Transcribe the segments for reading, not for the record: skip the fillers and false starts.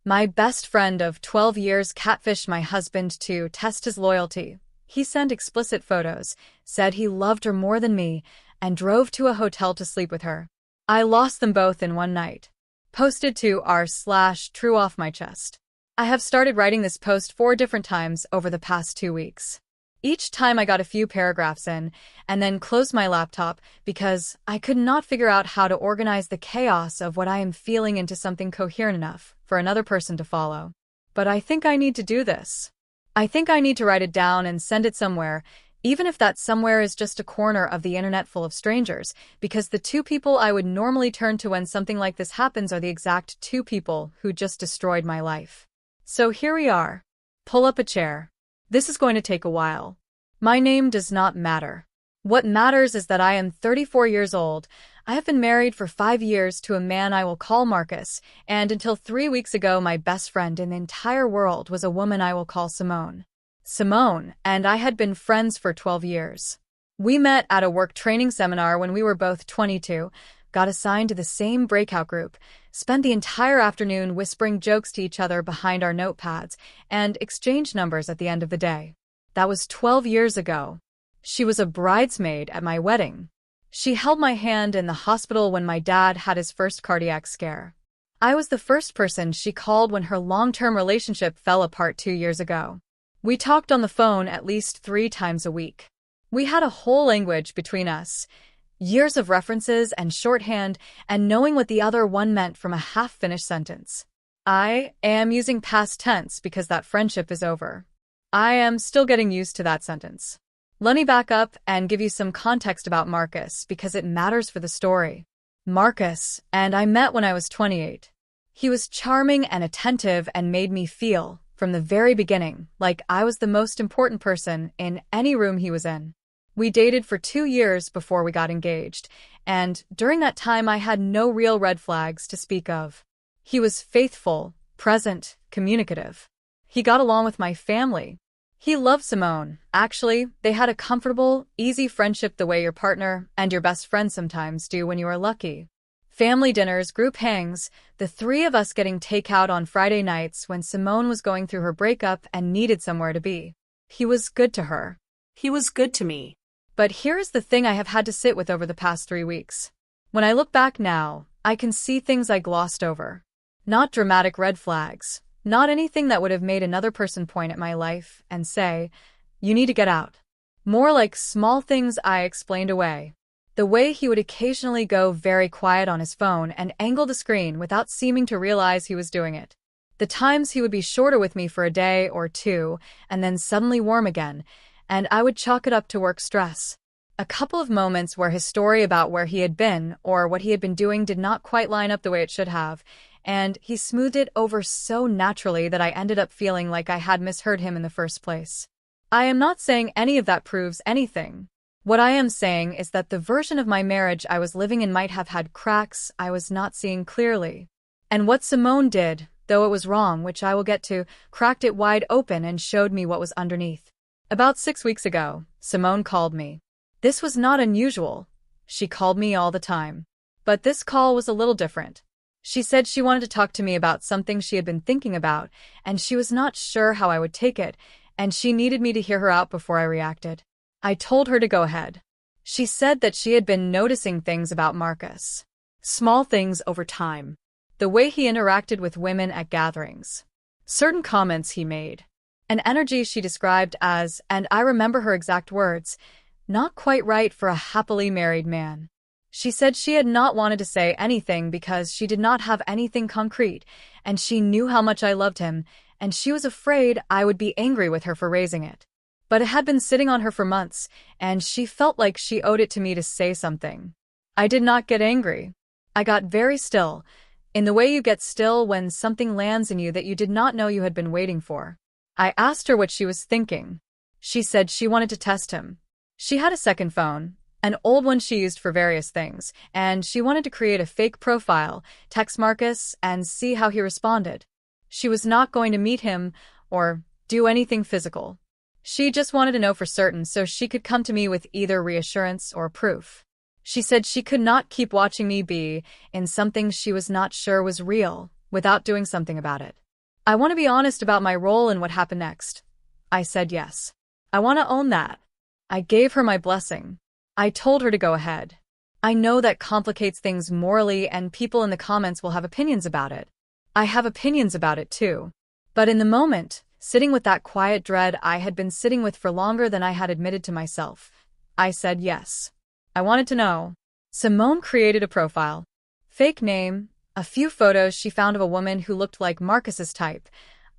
My best friend of 12 years catfished my husband to test his loyalty. He sent explicit photos, said he loved her more than me, and drove to a hotel to sleep with her. I lost them both in one night. Posted to r/true off my chest. I have started writing this post 4 different times over the past 2 weeks. Each time I got a few paragraphs in, and then closed my laptop because I could not figure out how to organize the chaos of what I am feeling into something coherent enough for another person to follow. But I think I need to do this. I think I need to write it down and send it somewhere, even if that somewhere is just a corner of the internet full of strangers, because the 2 people I would normally turn to when something like this happens are the exact 2 people who just destroyed my life. So here we are. Pull up a chair. This is going to take a while. My name does not matter. What matters is that I am 34 years old. I have been married for 5 years to a man I will call Marcus, and until 3 weeks ago my best friend in the entire world was a woman I will call Simone. Simone and I had been friends for 12 years. We met at a work training seminar when we were both 22, got assigned to the same breakout group, spent the entire afternoon whispering jokes to each other behind our notepads, and exchanged numbers at the end of the day. That was 12 years ago. She was a bridesmaid at my wedding. She held my hand in the hospital when my dad had his first cardiac scare. I was the first person she called when her long-term relationship fell apart 2 years ago. We talked on the phone at least 3 times a week. We had a whole language between us. Years of references and shorthand and knowing what the other one meant from a half-finished sentence. I am using past tense because that friendship is over. I am still getting used to that sentence. Let me back up and give you some context about Marcus because it matters for the story. Marcus and I met when I was 28. He was charming and attentive and made me feel, from the very beginning, like I was the most important person in any room he was in. We dated for 2 years before we got engaged, and during that time I had no real red flags to speak of. He was faithful, present, communicative. He got along with my family. He loved Simone. Actually, they had a comfortable, easy friendship the way your partner and your best friend sometimes do when you are lucky. Family dinners, group hangs, the 3 of us getting takeout on Friday nights when Simone was going through her breakup and needed somewhere to be. He was good to her. He was good to me. But here is the thing I have had to sit with over the past 3 weeks. When I look back now, I can see things I glossed over. Not dramatic red flags. Not anything that would have made another person point at my life and say, "You need to get out." More like small things I explained away. The way he would occasionally go very quiet on his phone and angle the screen without seeming to realize he was doing it. The times he would be shorter with me for a day or 2 and then suddenly warm again, and I would chalk it up to work stress. A couple of moments where his story about where he had been or what he had been doing did not quite line up the way it should have, and he smoothed it over so naturally that I ended up feeling like I had misheard him in the first place. I am not saying any of that proves anything. What I am saying is that the version of my marriage I was living in might have had cracks I was not seeing clearly. And what Simone did, though it was wrong, which I will get to, cracked it wide open and showed me what was underneath. About 6 weeks ago, Simone called me. This was not unusual. She called me all the time. But this call was a little different. She said she wanted to talk to me about something she had been thinking about, and she was not sure how I would take it, and she needed me to hear her out before I reacted. I told her to go ahead. She said that she had been noticing things about Marcus. Small things over time. The way he interacted with women at gatherings. Certain comments he made. An energy she described as, and I remember her exact words, not quite right for a happily married man. She said she had not wanted to say anything because she did not have anything concrete, and she knew how much I loved him, and she was afraid I would be angry with her for raising it. But it had been sitting on her for months, and she felt like she owed it to me to say something. I did not get angry. I got very still, in the way you get still when something lands in you that you did not know you had been waiting for. I asked her what she was thinking. She said she wanted to test him. She had a second phone, an old one she used for various things, and she wanted to create a fake profile, text Marcus, and see how he responded. She was not going to meet him or do anything physical. She just wanted to know for certain so she could come to me with either reassurance or proof. She said she could not keep watching me be in something she was not sure was real without doing something about it. I want to be honest about my role in what happened next. I said yes. I want to own that. I gave her my blessing. I told her to go ahead. I know that complicates things morally and people in the comments will have opinions about it. I have opinions about it too. But in the moment, sitting with that quiet dread I had been sitting with for longer than I had admitted to myself, I said yes. I wanted to know. Simone created a profile. Fake name, a few photos she found of a woman who looked like Marcus's type.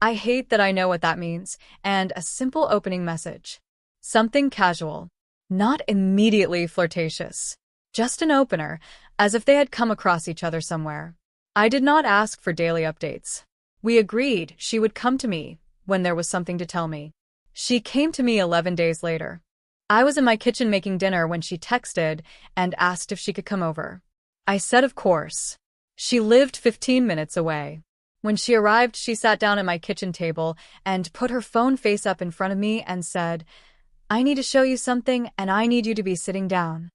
I hate that I know what that means, and a simple opening message. Something casual. Not immediately flirtatious. Just an opener, as if they had come across each other somewhere. I did not ask for daily updates. We agreed she would come to me when there was something to tell me. She came to me 11 days later. I was in my kitchen making dinner when she texted and asked if she could come over. I said of course. She lived 15 minutes away. When she arrived, she sat down at my kitchen table and put her phone face up in front of me and said, "I need to show you something and I need you to be sitting down."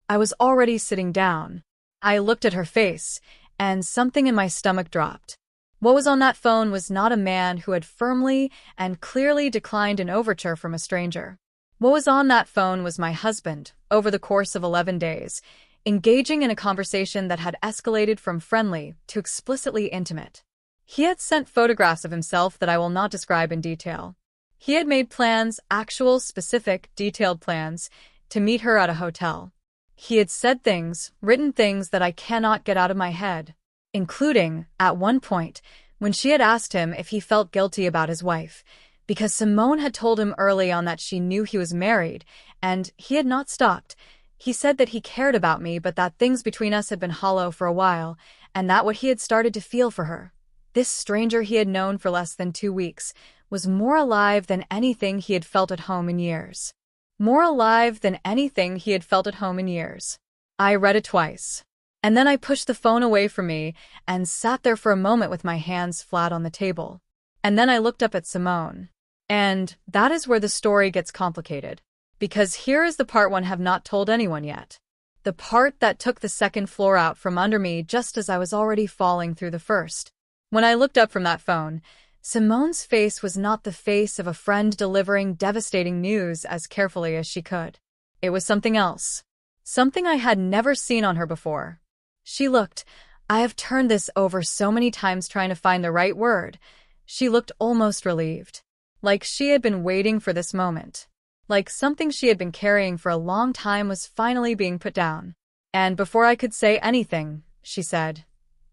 I was already sitting down. I looked at her face, and something in my stomach dropped. What was on that phone was not a man who had firmly and clearly declined an overture from a stranger. What was on that phone was my husband, over the course of 11 days, engaging in a conversation that had escalated from friendly to explicitly intimate. He had sent photographs of himself that I will not describe in detail. He had made plans, actual, specific, detailed plans, to meet her at a hotel. He had said things, written things that I cannot get out of my head, including, at one point, when she had asked him if he felt guilty about his wife, because Simone had told him early on that she knew he was married, and he had not stopped. He said that he cared about me but that things between us had been hollow for a while, and that what he had started to feel for her, this stranger he had known for less than 2 weeks, was more alive than anything he had felt at home in years. More alive than anything he had felt at home in years. I read it twice. And then I pushed the phone away from me and sat there for a moment with my hands flat on the table. And then I looked up at Simone. And that is where the story gets complicated. Because here is the part one have not told anyone yet. The part that took the second floor out from under me just as I was already falling through the first. When I looked up from that phone, Simone's face was not the face of a friend delivering devastating news as carefully as she could. It was something else. Something I had never seen on her before. She looked, I have turned this over so many times trying to find the right word. She looked almost relieved. Like she had been waiting for this moment. Like something she had been carrying for a long time was finally being put down. And before I could say anything, she said,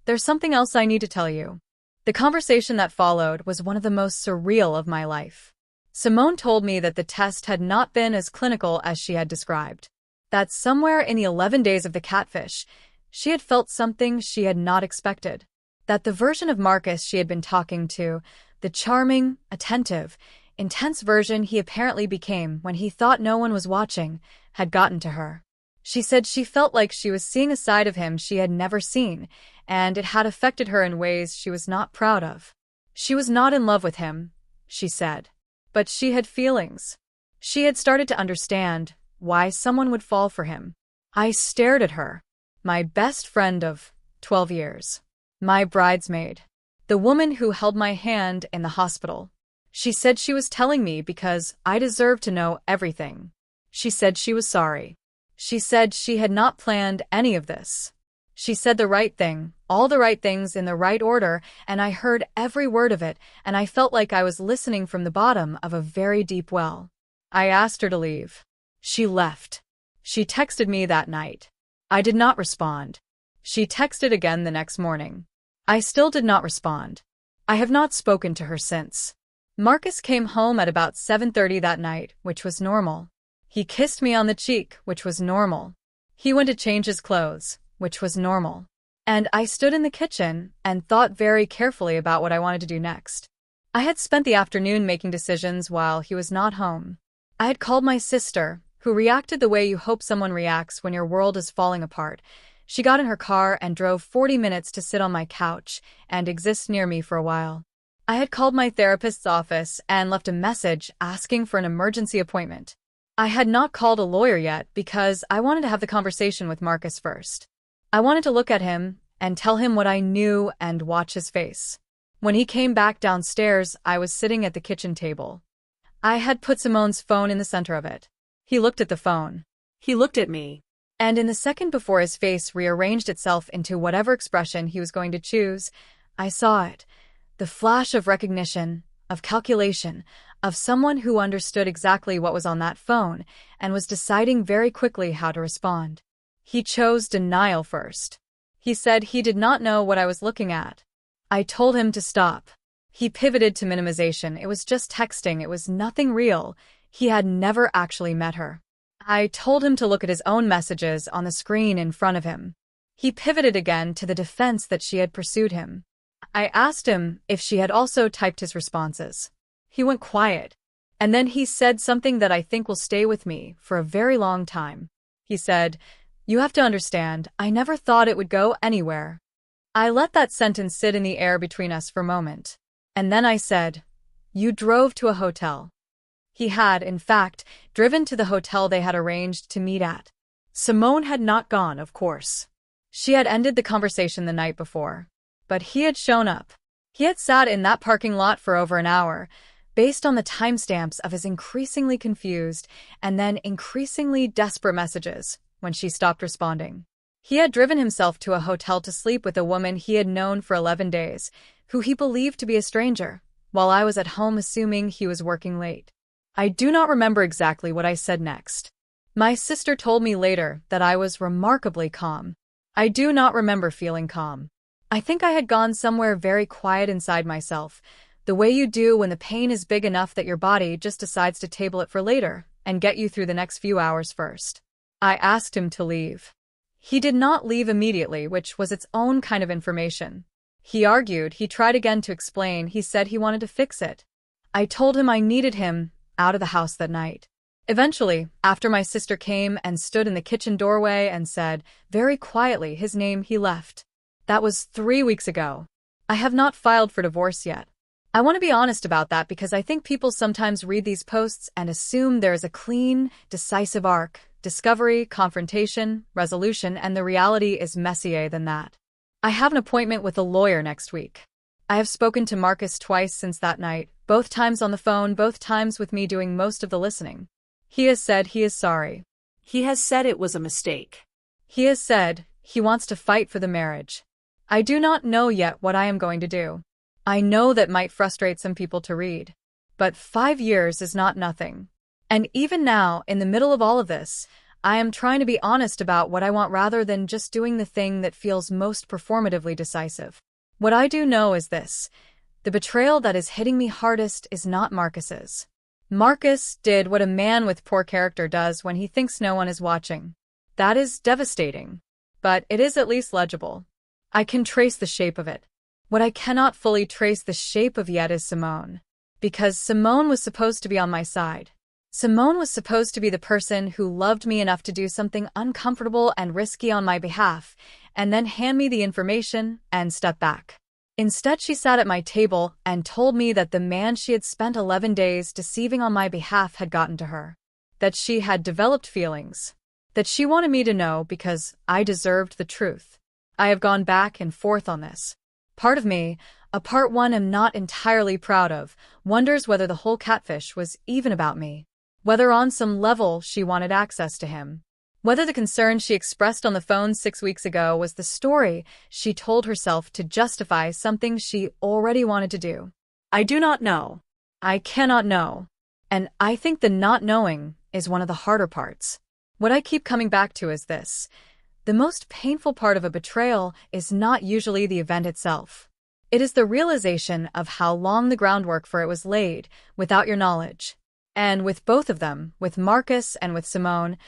"There's something else I need to tell you." The conversation that followed was one of the most surreal of my life. Simone told me that the test had not been as clinical as she had described. That somewhere in the 11 days of the catfish, she had felt something she had not expected. That the version of Marcus she had been talking to, the charming, attentive, intense version he apparently became when he thought no one was watching, had gotten to her. She said she felt like she was seeing a side of him she had never seen, and it had affected her in ways she was not proud of. She was not in love with him, she said. But she had feelings. She had started to understand why someone would fall for him. I stared at her. My best friend of 12 years. My bridesmaid. The woman who held my hand in the hospital. She said she was telling me because I deserved to know everything. She said she was sorry. She said she had not planned any of this. She said the right thing, all the right things in the right order, and I heard every word of it, and I felt like I was listening from the bottom of a very deep well. I asked her to leave. She left. She texted me that night. I did not respond. She texted again the next morning. I still did not respond. I have not spoken to her since. Marcus came home at about 7:30 that night, which was normal. He kissed me on the cheek, which was normal. He went to change his clothes, which was normal. And I stood in the kitchen and thought very carefully about what I wanted to do next. I had spent the afternoon making decisions while he was not home. I had called my sister, who reacted the way you hope someone reacts when your world is falling apart. She got in her car and drove 40 minutes to sit on my couch and exist near me for a while. I had called my therapist's office and left a message asking for an emergency appointment. I had not called a lawyer yet because I wanted to have the conversation with Marcus first. I wanted to look at him and tell him what I knew and watch his face. When he came back downstairs, I was sitting at the kitchen table. I had put Simone's phone in the center of it. He looked at the phone. He looked at me. And in the second before his face rearranged itself into whatever expression he was going to choose, I saw it. The flash of recognition, of calculation, of someone who understood exactly what was on that phone and was deciding very quickly how to respond. He chose denial first. He said he did not know what I was looking at. I told him to stop. He pivoted to minimization. It was just texting. It was nothing real. He had never actually met her. I told him to look at his own messages on the screen in front of him. He pivoted again to the defense that she had pursued him. I asked him if she had also typed his responses. He went quiet. And then he said something that I think will stay with me for a very long time. He said, "You have to understand, I never thought it would go anywhere." I let that sentence sit in the air between us for a moment. And then I said, "You drove to a hotel." He had, in fact, driven to the hotel they had arranged to meet at. Simone had not gone, of course. She had ended the conversation the night before. But he had shown up. He had sat in that parking lot for over an hour, based on the timestamps of his increasingly confused and then increasingly desperate messages when she stopped responding. He had driven himself to a hotel to sleep with a woman he had known for 11 days, who he believed to be a stranger, while I was at home assuming he was working late. I do not remember exactly what I said next. My sister told me later that I was remarkably calm. I do not remember feeling calm. I think I had gone somewhere very quiet inside myself, the way you do when the pain is big enough that your body just decides to table it for later and get you through the next few hours first. I asked him to leave. He did not leave immediately, which was its own kind of information. He argued, he tried again to explain, he said he wanted to fix it. I told him I needed him out of the house that night. Eventually, after my sister came and stood in the kitchen doorway and said, very quietly, his name, he left. That was 3 weeks ago. I have not filed for divorce yet. I want to be honest about that because I think people sometimes read these posts and assume there is a clean, decisive arc. Discovery, confrontation, resolution, and the reality is messier than that. I have an appointment with a lawyer next week. I have spoken to Marcus twice since that night, both times on the phone, both times with me doing most of the listening. He has said he is sorry. He has said it was a mistake. He has said he wants to fight for the marriage. I do not know yet what I am going to do. I know that might frustrate some people to read. But 5 years is not nothing. And even now, in the middle of all of this, I am trying to be honest about what I want rather than just doing the thing that feels most performatively decisive. What I do know is this. The betrayal that is hitting me hardest is not Marcus's. Marcus did what a man with poor character does when he thinks no one is watching. That is devastating. But it is at least legible. I can trace the shape of it. What I cannot fully trace the shape of yet is Simone. Because Simone was supposed to be on my side. Simone was supposed to be the person who loved me enough to do something uncomfortable and risky on my behalf, and then hand me the information and step back. Instead, she sat at my table and told me that the man she had spent 11 days deceiving on my behalf had gotten to her. That she had developed feelings. That she wanted me to know because I deserved the truth. I have gone back and forth on this. Part of me, a part one I'm not entirely proud of, wonders whether the whole catfish was even about me. Whether on some level she wanted access to him. Whether the concern she expressed on the phone 6 weeks ago was the story she told herself to justify something she already wanted to do. I do not know. I cannot know. And I think the not knowing is one of the harder parts. What I keep coming back to is this. The most painful part of a betrayal is not usually the event itself. It is the realization of how long the groundwork for it was laid without your knowledge. And with both of them, with Marcus and with Simone,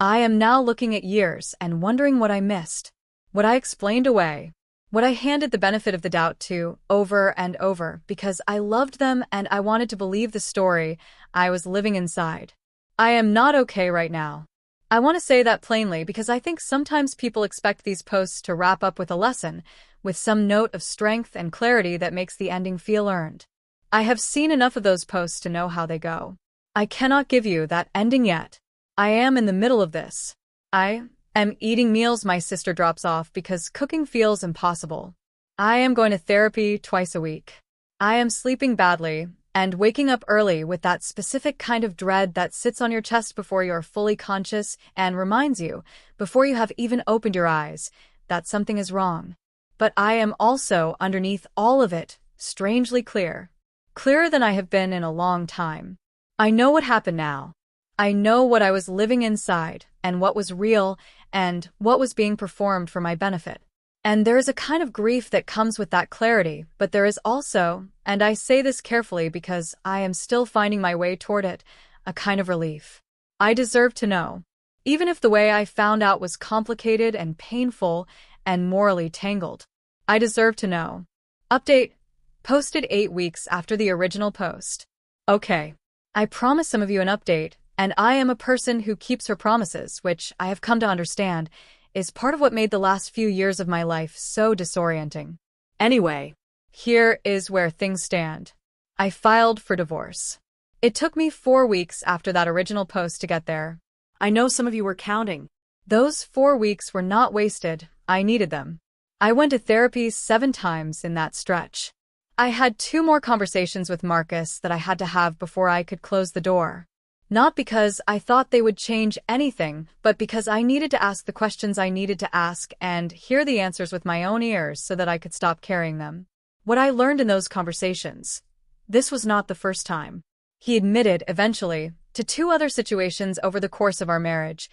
I am now looking at years and wondering what I missed, what I explained away, what I handed the benefit of the doubt to over and over because I loved them and I wanted to believe the story I was living inside. I am not okay right now. I want to say that plainly because I think sometimes people expect these posts to wrap up with a lesson, with some note of strength and clarity that makes the ending feel earned. I have seen enough of those posts to know how they go. I cannot give you that ending yet. I am in the middle of this. I am eating meals my sister drops off because cooking feels impossible. I am going to therapy twice a week. I am sleeping badly and waking up early with that specific kind of dread that sits on your chest before you're fully conscious and reminds you, before you have even opened your eyes, that something is wrong. But I am also, underneath all of it, strangely clear. Clearer than I have been in a long time. I know what happened now. I know what I was living inside, and what was real, and what was being performed for my benefit. And there is a kind of grief that comes with that clarity, but there is also, and I say this carefully because I am still finding my way toward it, a kind of relief. I deserve to know. Even if the way I found out was complicated and painful and morally tangled. I deserve to know. Update. Posted 8 weeks after the original post. Okay. I promised some of you an update, and I am a person who keeps her promises, which I have come to understand is part of what made the last few years of my life so disorienting. Anyway, here is where things stand. I filed for divorce. It took me 4 weeks after that original post to get there. I know some of you were counting. Those 4 weeks were not wasted. I needed them. I went to therapy 7 times in that stretch. I had 2 more conversations with Marcus that I had to have before I could close the door. Not because I thought they would change anything, but because I needed to ask the questions I needed to ask and hear the answers with my own ears so that I could stop carrying them. What I learned in those conversations. This was not the first time. He admitted, eventually, to 2 other situations over the course of our marriage,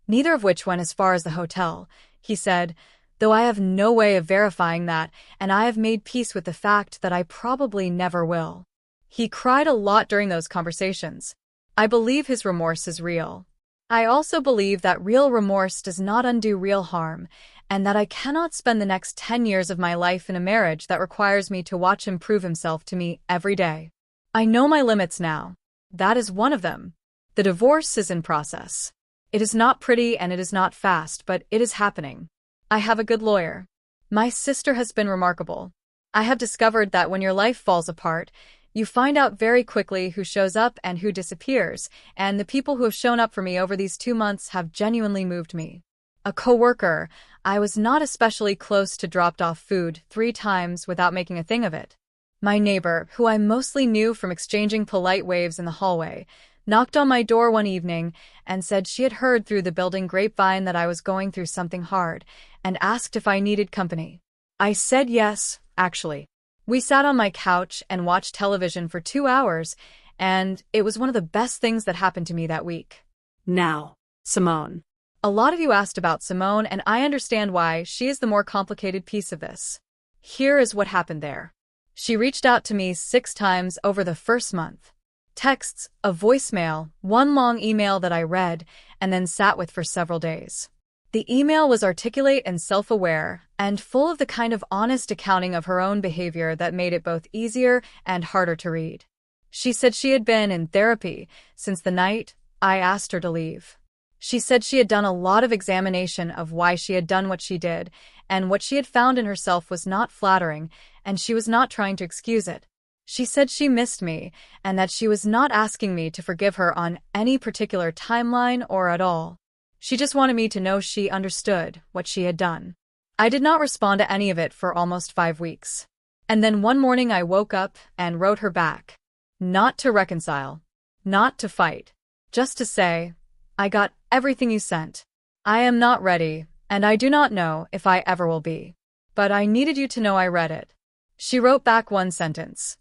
neither of which went as far as the hotel. He said, though I have no way of verifying that, and I have made peace with the fact that I probably never will. He cried a lot during those conversations. I believe his remorse is real. I also believe that real remorse does not undo real harm, and that I cannot spend the next 10 years of my life in a marriage that requires me to watch him prove himself to me every day. I know my limits now. That is one of them. The divorce is in process. It is not pretty and it is not fast, but it is happening. I have a good lawyer. My sister has been remarkable. I have discovered that when your life falls apart, you find out very quickly who shows up and who disappears, and the people who have shown up for me over these 2 months have genuinely moved me. A coworker, I was not especially close to, dropped off food 3 times without making a thing of it. My neighbor, who I mostly knew from exchanging polite waves in the hallway, knocked on my door one evening and said she had heard through the building grapevine that I was going through something hard, and asked if I needed company. I said yes, actually. We sat on my couch and watched television for 2 hours, and it was one of the best things that happened to me that week. Now, Simone. A lot of you asked about Simone, and I understand why. She is the more complicated piece of this. Here is what happened there. She reached out to me 6 times over the first month. Texts, a voicemail, 1 long email that I read, and then sat with for several days. The email was articulate and self-aware, and full of the kind of honest accounting of her own behavior that made it both easier and harder to read. She said she had been in therapy since the night I asked her to leave. She said she had done a lot of examination of why she had done what she did, and what she had found in herself was not flattering, and she was not trying to excuse it. She said she missed me, and that she was not asking me to forgive her on any particular timeline or at all. She just wanted me to know she understood what she had done. I did not respond to any of it for almost 5 weeks. And then one morning I woke up and wrote her back. Not to reconcile. Not to fight. Just to say, I got everything you sent. I am not ready, and I do not know if I ever will be. But I needed you to know I read it. She wrote back 1 sentence.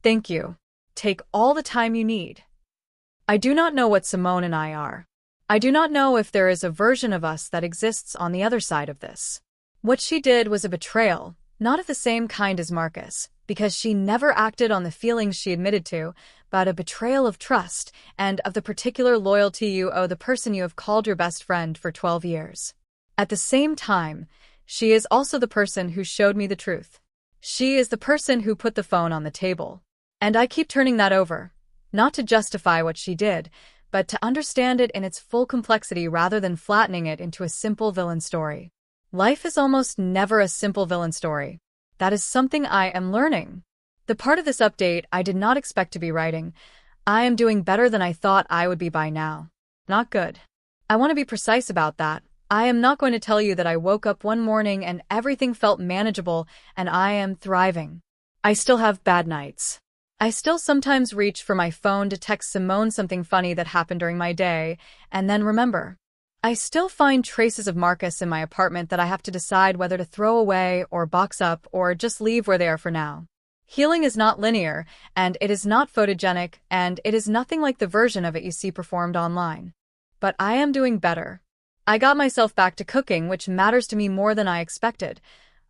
Thank you. Take all the time you need. I do not know what Simone and I are. I do not know if there is a version of us that exists on the other side of this. What she did was a betrayal, not of the same kind as Marcus, because she never acted on the feelings she admitted to, but a betrayal of trust and of the particular loyalty you owe the person you have called your best friend for 12 years. At the same time, she is also the person who showed me the truth. She is the person who put the phone on the table. And I keep turning that over, not to justify what she did, but to understand it in its full complexity rather than flattening it into a simple villain story. Life is almost never a simple villain story. That is something I am learning. The part of this update I did not expect to be writing. I am doing better than I thought I would be by now. Not good. I want to be precise about that. I am not going to tell you that I woke up one morning and everything felt manageable and I am thriving. I still have bad nights. I still sometimes reach for my phone to text Simone something funny that happened during my day, and then remember. I still find traces of Marcus in my apartment that I have to decide whether to throw away or box up or just leave where they are for now. Healing is not linear, and it is not photogenic, and it is nothing like the version of it you see performed online. But I am doing better. I got myself back to cooking, which matters to me more than I expected.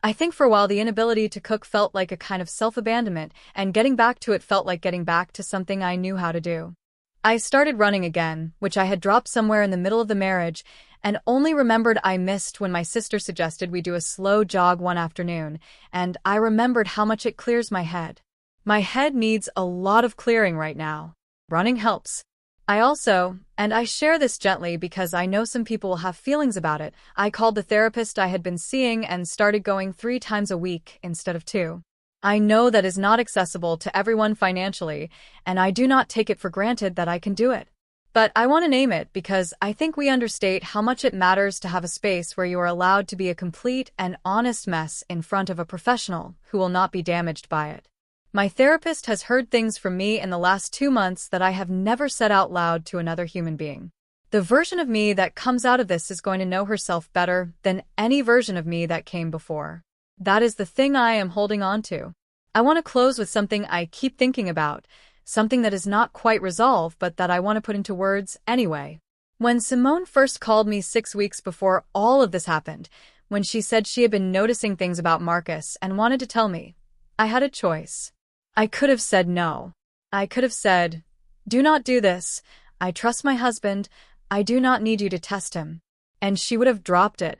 I think for a while the inability to cook felt like a kind of self-abandonment, and getting back to it felt like getting back to something I knew how to do. I started running again, which I had dropped somewhere in the middle of the marriage, and only remembered I missed when my sister suggested we do a slow jog one afternoon, and I remembered how much it clears my head. My head needs a lot of clearing right now. Running helps. I also, and I share this gently because I know some people will have feelings about it, I called the therapist I had been seeing and started going 3 times a week instead of 2. I know that is not accessible to everyone financially, and I do not take it for granted that I can do it. But I want to name it because I think we understate how much it matters to have a space where you are allowed to be a complete and honest mess in front of a professional who will not be damaged by it. My therapist has heard things from me in the last 2 months that I have never said out loud to another human being. The version of me that comes out of this is going to know herself better than any version of me that came before. That is the thing I am holding on to. I want to close with something I keep thinking about, something that is not quite resolved but that I want to put into words anyway. When Simone first called me 6 weeks before all of this happened, when she said she had been noticing things about Marcus and wanted to tell me, I had a choice. I could have said no. I could have said, do not do this. I trust my husband. I do not need you to test him. And she would have dropped it.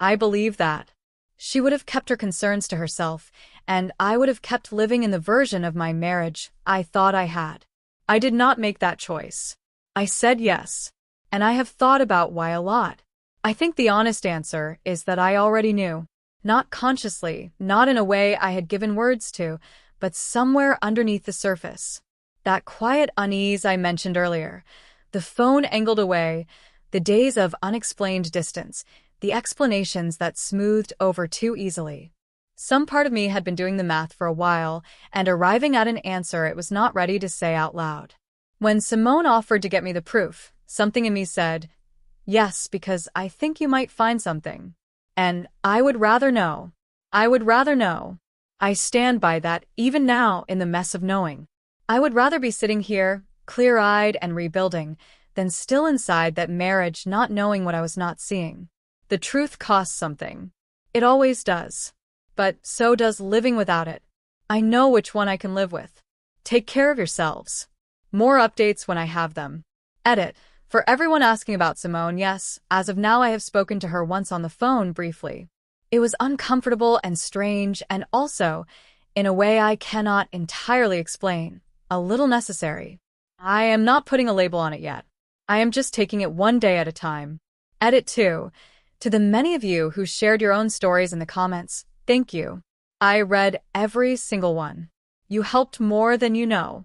I believe that. She would have kept her concerns to herself, and I would have kept living in the version of my marriage I thought I had. I did not make that choice. I said yes. And I have thought about why a lot. I think the honest answer is that I already knew. Not consciously, not in a way I had given words to, but somewhere underneath the surface. That quiet unease I mentioned earlier, the phone angled away, the days of unexplained distance, the explanations that smoothed over too easily. Some part of me had been doing the math for a while and arriving at an answer it was not ready to say out loud. When Simone offered to get me the proof, something in me said, yes, because I think you might find something. And I would rather know. I would rather know. I stand by that even now in the mess of knowing. I would rather be sitting here, clear-eyed and rebuilding, than still inside that marriage not knowing what I was not seeing. The truth costs something. It always does. But so does living without it. I know which one I can live with. Take care of yourselves. More updates when I have them. Edit. For everyone asking about Simone, yes, as of now I have spoken to her once on the phone briefly. It was uncomfortable and strange and also, in a way I cannot entirely explain, a little necessary. I am not putting a label on it yet. I am just taking it one day at a time. Edit 2. To the many of you who shared your own stories in the comments, thank you. I read every single one. You helped more than you know.